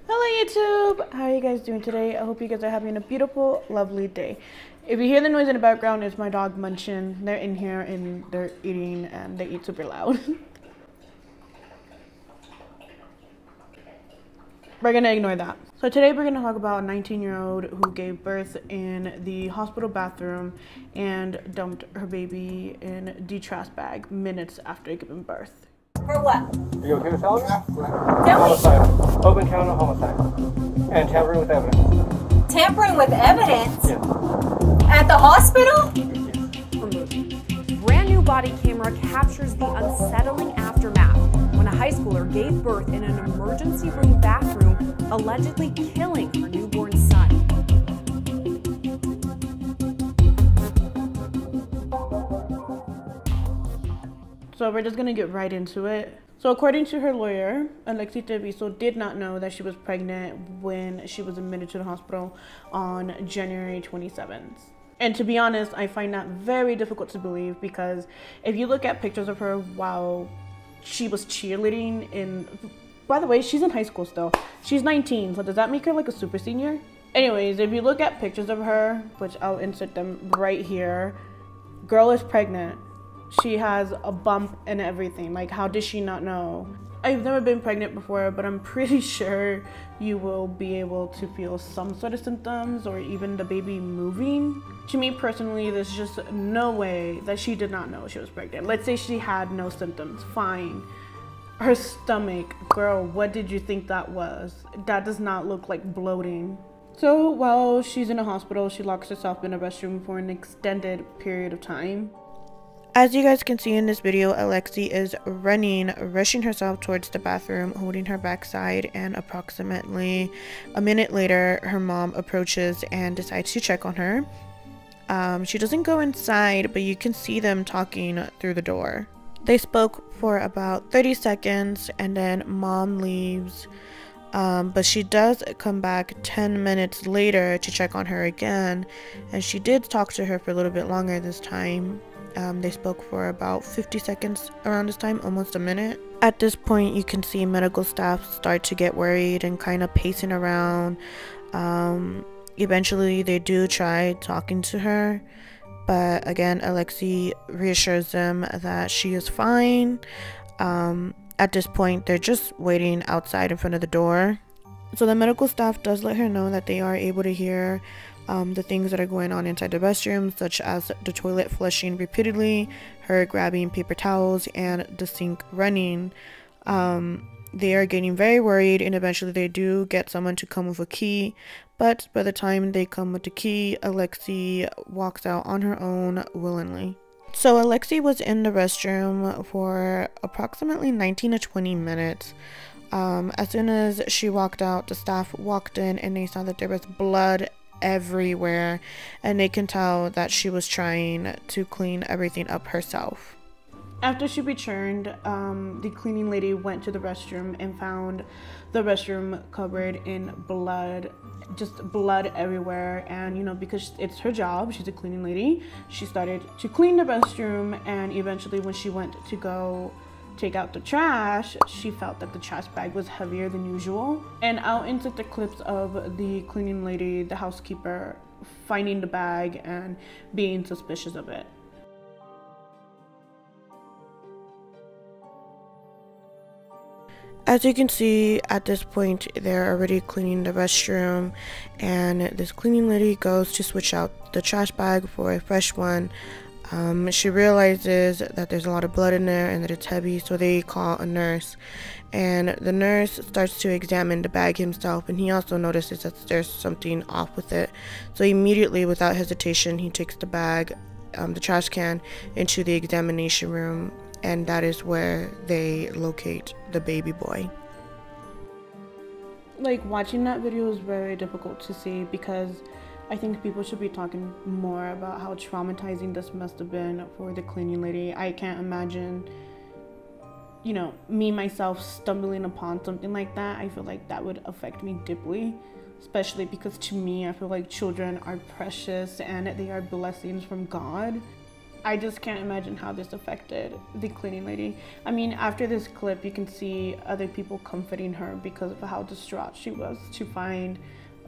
Hello YouTube! How are you guys doing today? I hope you guys are having a beautiful, lovely day. If you hear the noise in the background, it's my dog munching. They're in here and they're eating and they eat super loud. We're gonna ignore that. So today we're gonna talk about a 19-year-old who gave birth in the hospital bathroom and dumped her baby in the trash bag minutes after giving birth. For what? Are you okay with telling me? Tell Homicide. Open count of homicide. And tampering with evidence. Tampering with evidence? Yes. At the hospital? Brand new body camera captures the unsettling aftermath when a high schooler gave birth in an emergency room bathroom, allegedly killing her newborn son. So we're just gonna get right into it. So according to her lawyer, Alexee Trevizo did not know that she was pregnant when she was admitted to the hospital on January 27th. And to be honest, I find that very difficult to believe because if you look at pictures of her while she was cheerleading in, by the way, she's in high school still. She's 19, so does that make her like a super senior? Anyways, if you look at pictures of her, which I'll insert them right here, girl is pregnant. She has a bump and everything. Like, how did she not know? I've never been pregnant before, but I'm pretty sure you will be able to feel some sort of symptoms or even the baby moving. To me personally, there's just no way that she did not know she was pregnant. Let's say she had no symptoms, fine. Her stomach, girl, what did you think that was? That does not look like bloating. So while she's in a hospital, she locks herself in a restroom for an extended period of time. As you guys can see in this video, Alexee is rushing herself towards the bathroom, holding her backside, and approximately a minute later, her mom approaches and decides to check on her. She doesn't go inside, but you can see them talking through the door. They spoke for about 30 seconds and then mom leaves, but she does come back 10 minutes later to check on her again, and she did talk to her for a little bit longer this time. They spoke for about 50 seconds around this time, almost a minute. At this point, you can see medical staff start to get worried and kind of pacing around. Eventually, they do try talking to her, but again, Alexee reassures them that she is fine. At this point, they're just waiting outside in front of the door. So the medical staff does let her know that they are able to hear the things that are going on inside the restroom, such as the toilet flushing repeatedly, her grabbing paper towels, and the sink running. They are getting very worried, and eventually they do get someone to come with a key, but by the time they come with the key, Alexee walks out on her own willingly. So Alexee was in the restroom for approximately 19 to 20 minutes. As soon as she walked out, the staff walked in and they saw that there was blood everywhere, and they can tell that she was trying to clean everything up herself. After she returned, the cleaning lady went to the restroom and found the restroom covered in blood, just blood everywhere. And you know, because it's her job, she's a cleaning lady, she started to clean the restroom, and eventually when she went to go take out the trash, she felt that the trash bag was heavier than usual. And I'll insert the clips of the cleaning lady, the housekeeper, finding the bag and being suspicious of it. As you can see, at this point, they're already cleaning the restroom, and this cleaning lady goes to switch out the trash bag for a fresh one. She realizes that there's a lot of blood in there and that it's heavy, so they call a nurse, and the nurse starts to examine the bag himself, and he also notices that there's something off with it. So immediately, without hesitation, he takes the bag, the trash can, into the examination room, and that is where they locate the baby boy. Like, watching that video is very difficult to see because I think people should be talking more about how traumatizing this must have been for the cleaning lady. I can't imagine, you know, me myself stumbling upon something like that. I feel like that would affect me deeply, especially because to me, I feel like children are precious and they are blessings from God. I just can't imagine how this affected the cleaning lady. I mean, after this clip, you can see other people comforting her because of how distraught she was to find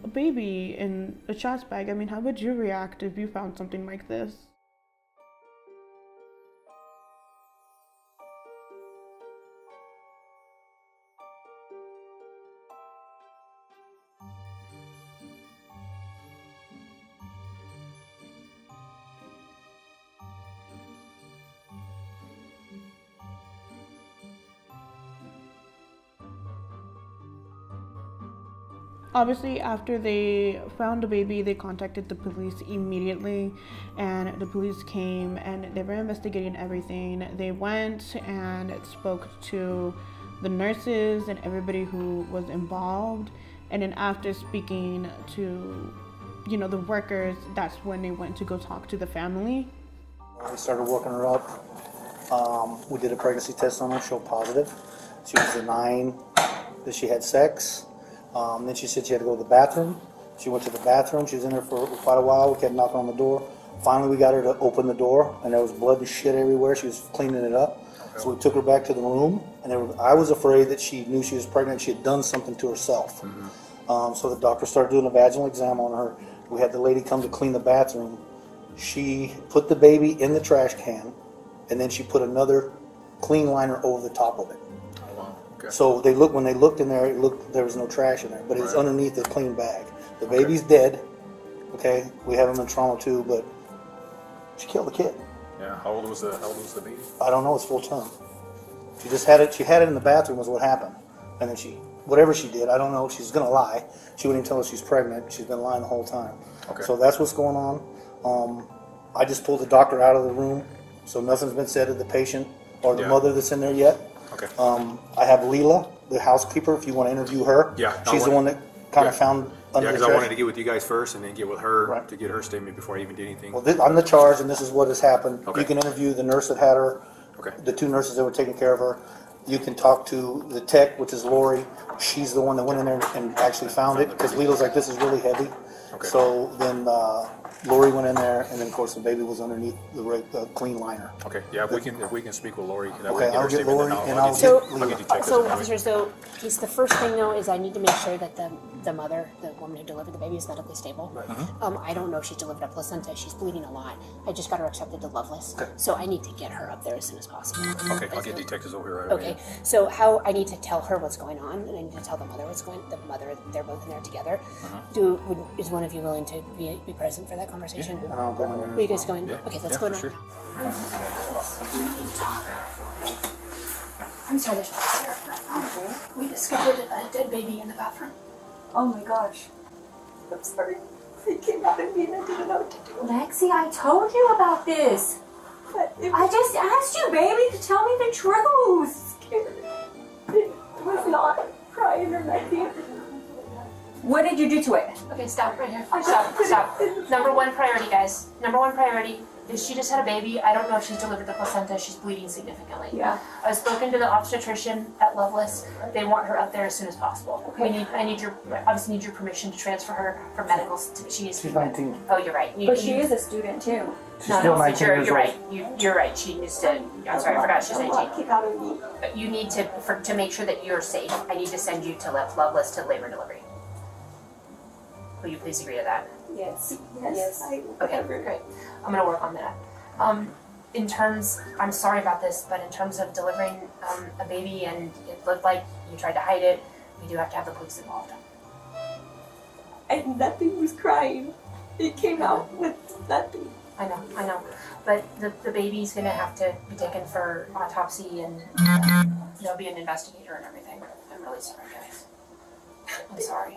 a baby in a trash bag. I mean, how would you react if you found something like this? Obviously, after they found the baby, they contacted the police immediately, and the police came and they were investigating everything. They went and spoke to the nurses and everybody who was involved, and then after speaking to, you know, the workers, that's when they went to go talk to the family. We started working her up. We did a pregnancy test on her, showed positive. She was denying that she had sex. Then she said she had to go to the bathroom. She went to the bathroom. She was in there for quite a while. We kept knocking on the door. Finally, we got her to open the door, and there was blood and shit everywhere. She was cleaning it up. So we took her back to the room, and I was afraid that she knew she was pregnant. She had done something to herself. So the doctor started doing a vaginal exam on her. We had the lady come to clean the bathroom. She put the baby in the trash can, and then she put another clean liner over the top of it. Okay. So when they looked in there, there was no trash in there, but it was underneath a clean bag. The baby's dead. Okay, we have him in trauma too, but she killed the kid. Yeah. How old was the baby? I don't know. It's full term. She just had it. She had it in the bathroom. Was what happened, and then whatever she did, I don't know. She's gonna lie. She wouldn't even tell us she's pregnant. She's been lying the whole time. Okay. So that's what's going on. I just pulled the doctor out of the room, so nothing's been said to the patient or the mother that's in there yet. Okay. I have Leela, the housekeeper, if you want to interview her. Yeah. She's the one that kind of found under the because trash. I wanted to get with you guys first and then get with her Right. to get her statement before I even did anything. Well, I'm the charge, and this is what has happened. Okay. You can interview the nurse that had her, Okay. the two nurses that were taking care of her. You can talk to the tech, which is Lori. She's the one that went in there and actually found it, because Leela's like, this is really heavy. Okay. So then Lori went in there, and then of course the baby was underneath the clean liner. Okay. Yeah. If we can speak with Lori, that Okay, way I'll her get statement, Lori, then and I'll I'll get get I'll get detectives. So, and officer, so the first thing though is I need to make sure that the mother, the woman who delivered the baby, is medically stable. I don't know if she's delivered a placenta. She's bleeding a lot. I just got her accepted to Loveless, so I need to get her up there as soon as possible. Okay. I'll get detectives over here right away. Okay, so how I need to tell her what's going on, and I need to tell the mother what's going. The mother, they're both in there together. Is one of you willing to be present for that conversation? And I'll go in there. Will you guys go in? Yeah. Okay, let's Yeah, go for now. sure. I'm sorry, there's we discovered a dead baby in the bathroom. Oh my gosh. I'm sorry. It came out of me and I didn't know what to do. Lexi, I told you about this. But it I just asked you, baby, to tell me the truth. was not crying or nothing. What did you do to it? Okay, stop right here. I Stop, just stop. put it- Number one priority, guys. Number one priority is she just had a baby. I don't know if she's delivered the placenta. She's bleeding significantly. Yeah. I've spoken to the obstetrician at Loveless. They want her up there as soon as possible. Okay. I obviously need your permission to transfer her for medicals. She needs to She's be 19. Oh, you're right. But she is a student too. She's still 19 you're years old. right. You're right. She needs to. I'm sorry, I forgot she's A 19. lot came out of me. But you need to make sure that you're safe. I need to send you to Loveless to labor and delivery. Will you please agree to that? Yes. Yes. Okay, great. I'm gonna work on that. In terms, I'm sorry about this, but in terms of delivering a baby and it looked like you tried to hide it, we do have to have the police involved. And nothing was crying. It came out with nothing. I know. But the baby's gonna have to be taken for autopsy and there'll be an investigator and everything. I'm really sorry, guys. I'm sorry.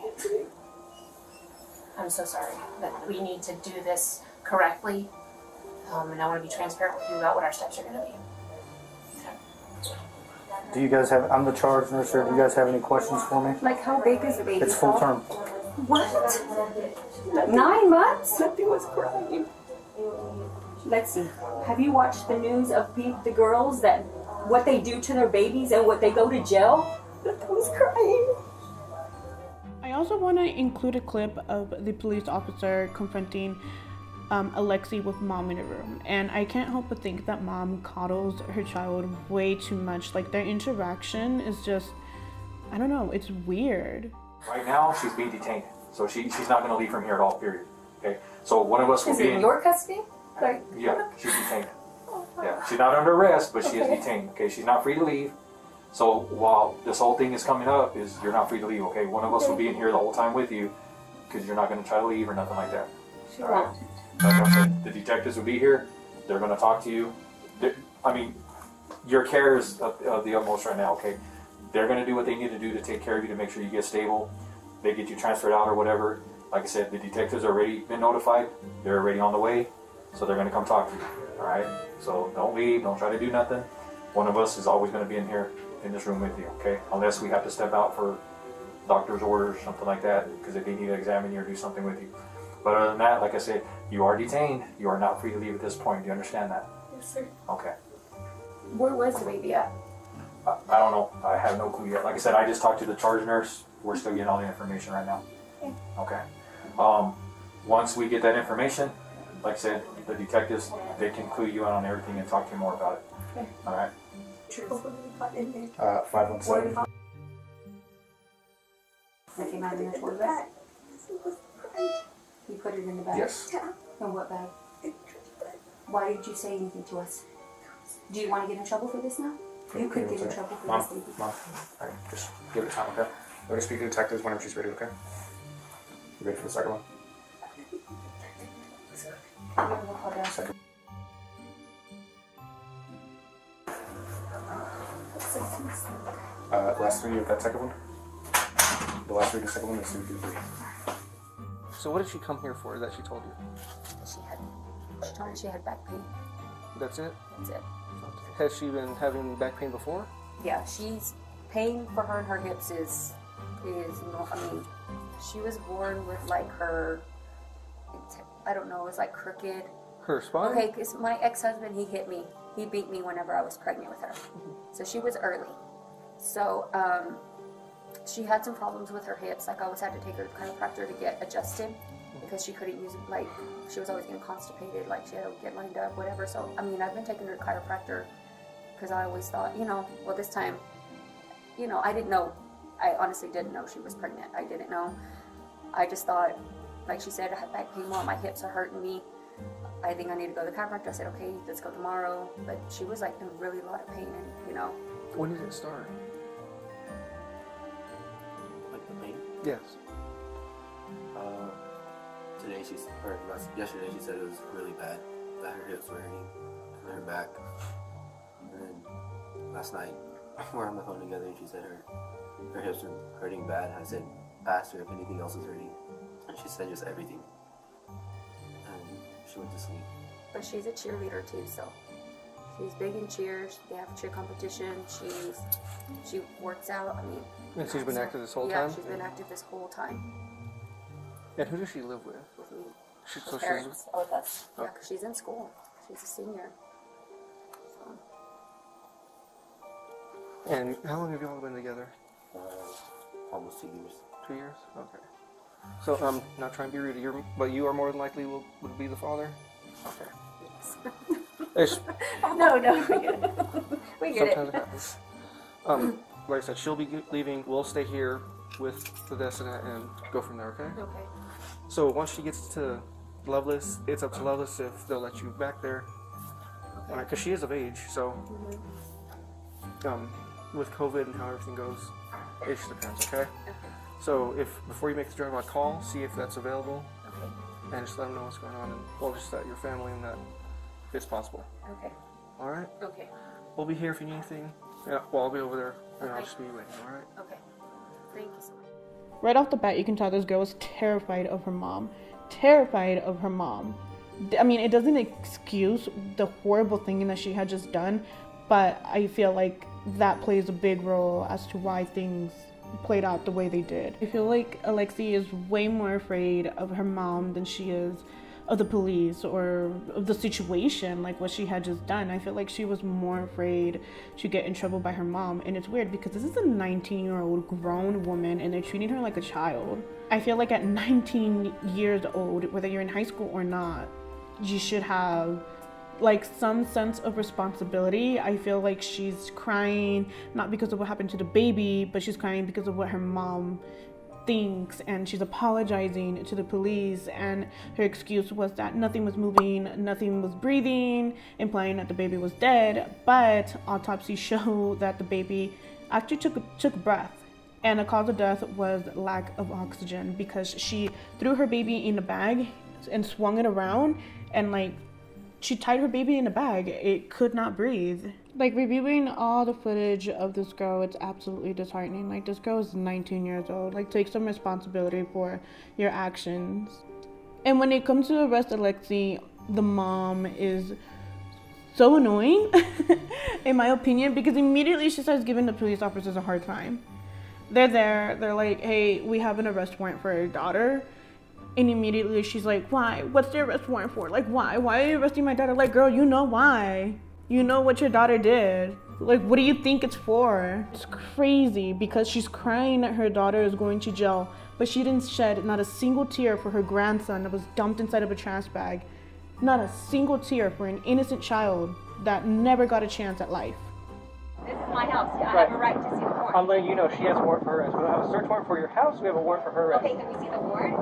I'm so sorry, but we need to do this correctly, and I want to be transparent with you about what our steps are going to be. Do you guys have? I'm the charge nurse here. Do you guys have any questions for me? Like, how big is the baby? It's full term. What? 9 months? Nothing was crying. Lexi, have you watched the news of the girls that what they do to their babies and what they go to jail? Nothing was crying. I also want to include a clip of the police officer confronting Alexee with mom in a room. And I can't help but think that mom coddles her child way too much. Like, their interaction is just, I don't know, it's weird. Right now, she's being detained. So she's not going to leave from here at all, period. Okay? So one of us will Is be it in your custody? Like, Yeah, she's detained. Yeah, she's not under arrest, but she is detained. Okay, she's not free to leave. So while this whole thing is coming up, is you're not free to leave. Okay, one of us will be in here the whole time with you, because you're not going to try to leave or nothing like that. she All right? won't. Like I said, the detectives will be here. They're going to talk to you. I mean, your care is of the utmost right now. Okay, they're going to do what they need to do to take care of you to make sure you get stable. They get you transferred out or whatever. Like I said, the detectives have already been notified. They're already on the way, so they're going to come talk to you. All right. So don't leave. Don't try to do nothing. One of us is always going to be in here in this room with you. Okay, unless we have to step out for doctor's orders, something like that, because if they need to examine you or do something with you. But other than that, like I said, you are detained. You are not free to leave at this point. Do you understand that? Yes, sir. Okay. Where was the baby at? I don't know. I have no clue yet. Like I said, I just talked to the charge nurse. We're still getting all the information right now. Okay. Once we get that information, like I said, the detectives, they can clue you in on everything and talk to you more about it. Okay. All right. 517. That came out of your toy bag? You put it in the bag? Yes. In what bag? Why did you say anything to us? Do you want to get in trouble for this now? You could get in trouble for Mom, this, baby. Mom, all right, just give it time, okay? We're going to speak to the detectives whenever she's ready, okay? You ready for the second one? Second. Last three of that second one? The last three of the second one is 2, 2, 3. So what did she come here for that she told you? She told me she had back pain. That's it? That's it. Has she been having back pain before? Yeah, she's pain for her and her hips is no, I mean, she was born with like her, I don't know, it was like crooked. Her spine? Okay, because my ex-husband, he hit me. He beat me whenever I was pregnant with her. So she was early. So she had some problems with her hips. Like I always had to take her to chiropractor to get adjusted because she couldn't use it. Like she was always getting constipated. Like she had to get lined up, whatever. So I mean, I've been taking her to chiropractor because I always thought, well, this time, I didn't know. I honestly didn't know she was pregnant. I didn't know. I just thought, like she said, I have back pain. Well, my hips are hurting me. I think I need to go to the chiropractor. I said, okay, let's go tomorrow. But she was like in really a lot of pain, and When did it start? Like the pain? Yes. Yesterday she said it was really bad, that her hips were hurting, and her back. And then last night, we're on the phone together, and she said her hips were hurting bad. I said, asked her if anything else was hurting, and she said just everything. And she went to sleep. But she's a cheerleader too, so she's big in cheers. They have a cheer competition. She works out. I mean, And she's been active this whole yeah, time? she's been active this whole time. And who does she live with? With me. So With she's parents. With us. Oh. Yeah, 'cause she's in school. She's a senior. So, And how long have you all been together? Almost 2 years. 2 years? Okay. So I'm not trying to be rude, but you are more than likely would be the father? Okay. It's, no, we get it. We get sometimes it. it happens. Like I said, she'll be leaving. We'll stay here with the Destinat and go from there, okay? Okay. So once she gets to Loveless, it's up to Loveless if they'll let you back there. Okay. Because she is of age, so with COVID and how everything goes, it just depends, okay? Okay. So before you make the drive, call, see if that's available, Okay. and just let them know what's going on, and we'll just let your family and that if it's possible. Okay. All right? Okay. We'll be here if you need anything. Yeah, well, I'll be over there, and I'll Okay. just be waiting, all right? Okay. Thank you so much. Right off the bat, you can tell this girl was terrified of her mom. Terrified of her mom. I mean, it doesn't excuse the horrible thing that she had just done, but I feel like that plays a big role as to why things played out the way they did. I feel like Alexee is way more afraid of her mom than she is of the police or of the situation, like what she had just done. I feel like she was more afraid to get in trouble by her mom. And it's weird because this is a 19-year-old grown woman and they're treating her like a child. I feel like at 19 years old, whether you're in high school or not, you should have like some sense of responsibility. I feel like she's crying not because of what happened to the baby, but she's crying because of what her mom thinks, and she's apologizing to the police, and her excuse was that nothing was moving, nothing was breathing, implying that the baby was dead. But autopsy showed that the baby actually took breath, and the cause of death was lack of oxygen, because she threw her baby in a bag and swung it around, and like she tied her baby in a bag. It could not breathe. Like, reviewing all the footage of this girl, it's absolutely disheartening. Like, this girl is 19 years old. Like, take some responsibility for your actions. And when it comes to arrest Alexee, the mom is so annoying, in my opinion, because immediately she starts giving the police officers a hard time. They're there, they're like, hey, we have an arrest warrant for your daughter. And immediately she's like, why? What's the arrest warrant for? Like, why? Why are you arresting my daughter? Like, girl, you know why. You know what your daughter did. Like, what do you think it's for? It's crazy, because she's crying that her daughter is going to jail, but she didn't shed not a single tear for her grandson that was dumped inside of a trash bag. Not a single tear for an innocent child that never got a chance at life. This is my house. I have a right to see the warrant. I'm letting you know she has a warrant for her arrest. We don't have a search warrant for your house. We have a warrant for her arrest. Okay, can we see the warrant?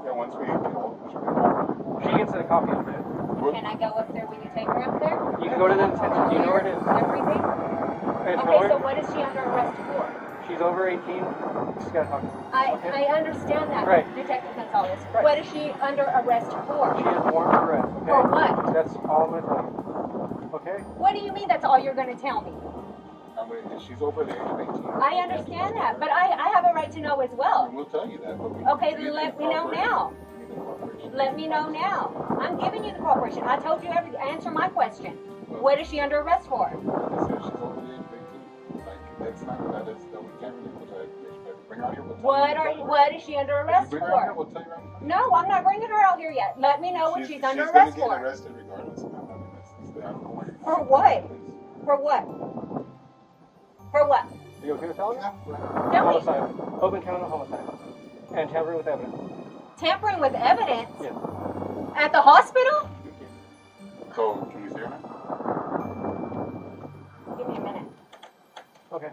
Yeah, once we She gets a copy of it. Can I go up there when you take her up there? You can go to the detention. Do you know where it is? Everything? It's Okay, so what is she under arrest for? She's over 18. She's got to talk to her. I understand that, Right. Detective Gonzalez. Right. What is she under arrest for? She has a warrant for arrest. Okay? For what? That's all I'm going to tell you. Okay? What do you mean that's all you're going to tell me? She's over the age of 18. I understand that, but I have a right to know as well. We'll tell you that. But Okay, then let me know now. Let me know now. I'm giving you the cooperation. I told you everything. Answer my question. What is she under arrest for? She's over the age of 18. Like, that's not, that is, that we can't really put that information. Bring her out here, we'll tell you. What is she under arrest bring her out here, for? we'll tell you right now. No, I'm not bringing her out here yet. Let me know what she's under She's arrest gonna for. get arrested regardless. I mean, I don't know where you're For what? For what? For what? Are you okay with telling me? Tell me. Homicide. Open count of homicide. And tampering with evidence. Tampering with evidence? Yes. At the hospital? So, can you see her now? Give me a minute. Okay.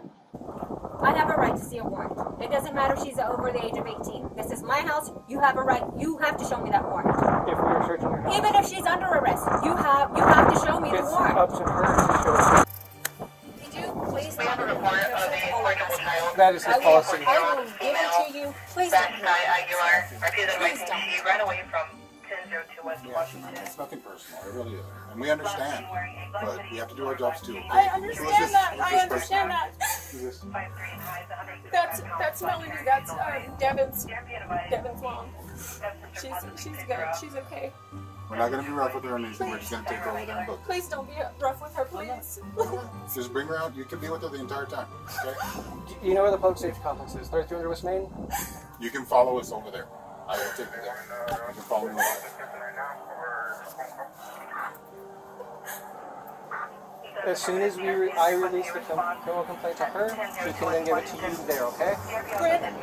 I have a right to see a warrant. It doesn't matter if she's over the age of 18. This is my house. You have a right. You have to show me that warrant. If we are searching her house. Even if she's under arrest, you have to show me the warrant. It's up to her to show. Could you please We have a report of a portable child. That is his policy. I will give it to you. Please don't. Aguilar, she ran away from 1002 West Washington. It's nothing personal. It really isn't. And we understand. But we have to do our jobs too. I understand that. I understand that. That's Melanie. That's Devin's mom. She's good. She's okay. We're not going to be rough with her or anything. We're just going to take her over there and book. Please don't be rough with her, please. Just bring her out. You can be with her the entire time. Okay? Do you know where the public safety complex is? 3300 West Main? You can follow us over there. I will take you there. You can follow me over. As soon as I release the criminal complaint to her, she can then give it to you there, okay?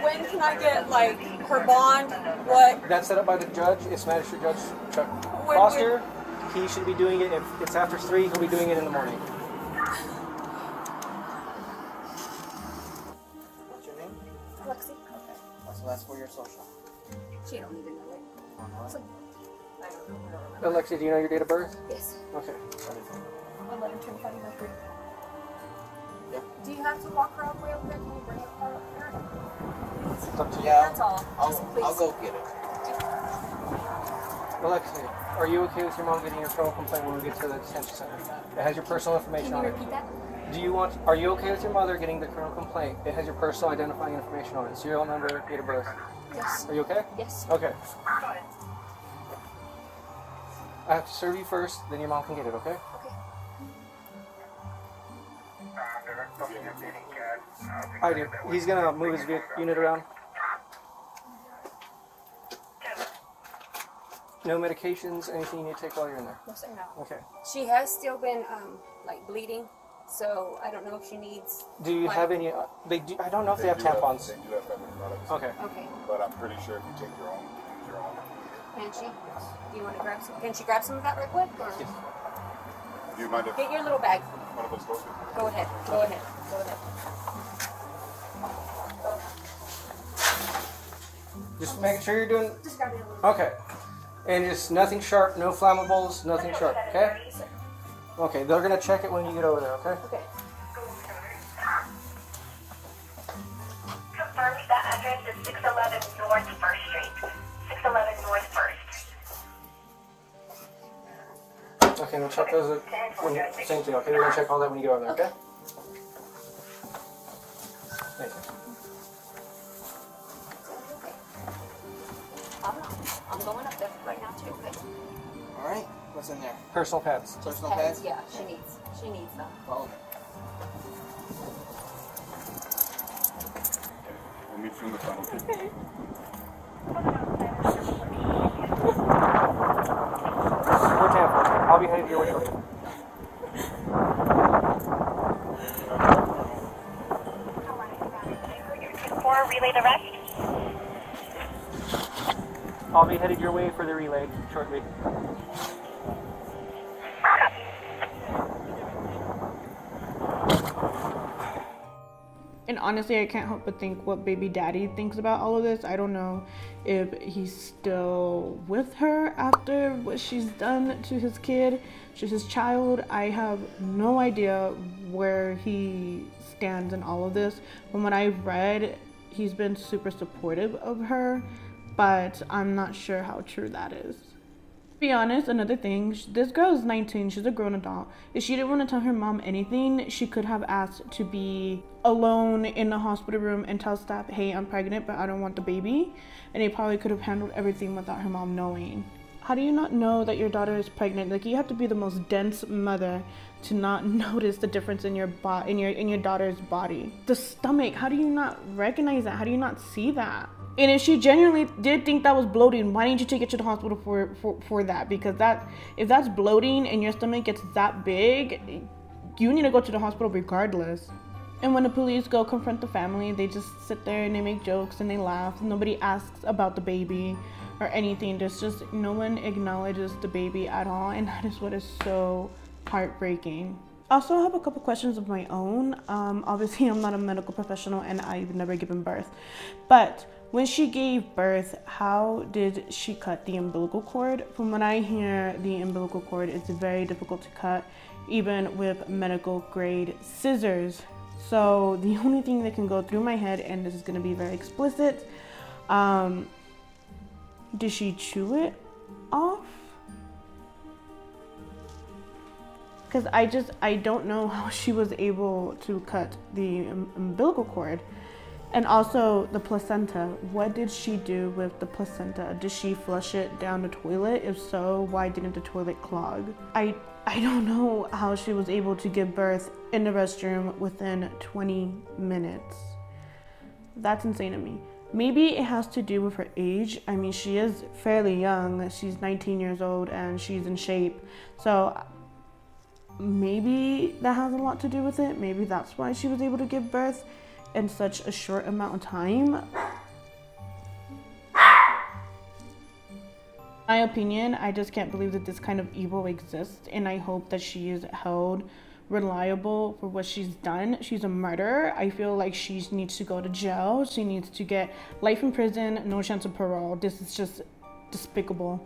When can I get, like, her bond? What? That's set up by the judge. It's Magistrate Judge Chuck Foster. He should be doing it. If it's after 3, he'll be doing it in the morning. What's your name? Alexee. Okay. What's the last 4 of your social? She don't even know it. I don't know. Alexee, do you know your date of birth? Yes. Okay. 11/25/03. Yeah. Do you have to walk her all the way over there? Can you bring her up here? It's up to you. That's all. Just please. I'll go get it. Alexee, are you okay with your mom getting your criminal complaint when we get to the detention center? It has your personal information Can you on it. repeat that? Are you okay with your mother getting the criminal complaint? It has your personal identifying information on it. Serial number, date of birth. Yes. Are you okay? Yes. Okay. I have to serve you first, then your mom can get it, okay? Okay. I do. He's gonna move his unit around. No medications, anything you need to take while you're in there? No, sir, no. Okay. She has still been, like, bleeding, so I don't know if she needs... Do you have any... I don't know if they have tampons. They do have feminine products. Okay. Okay. But I'm pretty sure if you take your own, use your own. Can she? Do you want to grab some? Can she grab some of that right quick? Or? Do you mind if Get your little bag. one of us goes with you? Go ahead. Go ahead. Go ahead. Just making sure you're doing. Just grab it a little. Okay. And it's nothing sharp, no flammables, nothing sharp. Okay. Okay. They're gonna check it when you get over there. Okay. Okay. Confirms that address is 611 North 1st Street. 611 North 1st. Okay. We'll check those when you, same thing. Okay. We're gonna check all that when you get over there. Okay. Thank you. I'm going up there right now too. Okay. All right. What's in there? Personal pads. Personal pads. Yeah, she needs them. Oh. We'll meet you in the tunnel. Okay. We're Tampa. I'll be headed your way shortly. For relay the rest. I'll be headed your way for the relay shortly. And honestly, I can't help but think what baby daddy thinks about all of this. I don't know if he's still with her after what she's done to his kid, to his child. I have no idea where he stands in all of this. From what I've read, he's been super supportive of her, but I'm not sure how true that is. To be honest, another thing, this girl is 19, she's a grown adult. If she didn't want to tell her mom anything, she could have asked to be alone in the hospital room and tell staff, hey, I'm pregnant, but I don't want the baby. And they probably could have handled everything without her mom knowing. How do you not know that your daughter is pregnant? Like, you have to be the most dense mother to not notice the difference in your in your daughter's body. The stomach, how do you not recognize that? How do you not see that? And if she genuinely did think that was bloating, why didn't you take it to the hospital for that? Because if that's bloating and your stomach gets that big, you need to go to the hospital regardless. And when the police go confront the family, they just sit there and they make jokes and they laugh. Nobody asks about the baby or anything. There's just no one acknowledges the baby at all, and that is what is so heartbreaking. Also, I have a couple questions of my own. Obviously, I'm not a medical professional and I've never given birth, but when she gave birth, how did she cut the umbilical cord? From what I hear, the umbilical cord is very difficult to cut, even with medical grade scissors. So the only thing that can go through my head, and this is going to be very explicit, did she chew it off? Because I don't know how she was able to cut the umbilical cord. And also the placenta. What did she do with the placenta? Did she flush it down the toilet? If so, why didn't the toilet clog? I don't know how she was able to give birth in the restroom within 20 minutes. That's insane to me. Maybe it has to do with her age. I mean, she is fairly young. She's 19 years old and she's in shape. So maybe that has a lot to do with it. Maybe that's why she was able to give birth in such a short amount of time. My opinion, I just can't believe that this kind of evil exists, and I hope that she is held reliable for what she's done. She's a murderer. I feel like she needs to go to jail. She needs to get life in prison, no chance of parole. This is just despicable.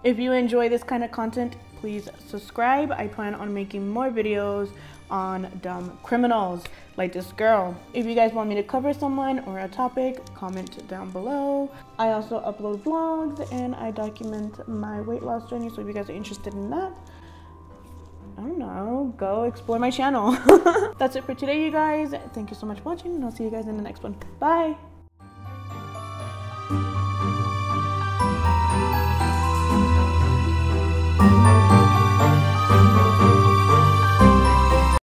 If you enjoy this kind of content, please subscribe. I plan on making more videos on dumb criminals like this girl. If you guys want me to cover someone or a topic, comment down below. I also upload vlogs and I document my weight loss journey, so if you guys are interested in that, I don't know, go explore my channel. That's it for today, you guys. Thank you so much for watching, and I'll see you guys in the next one. Bye.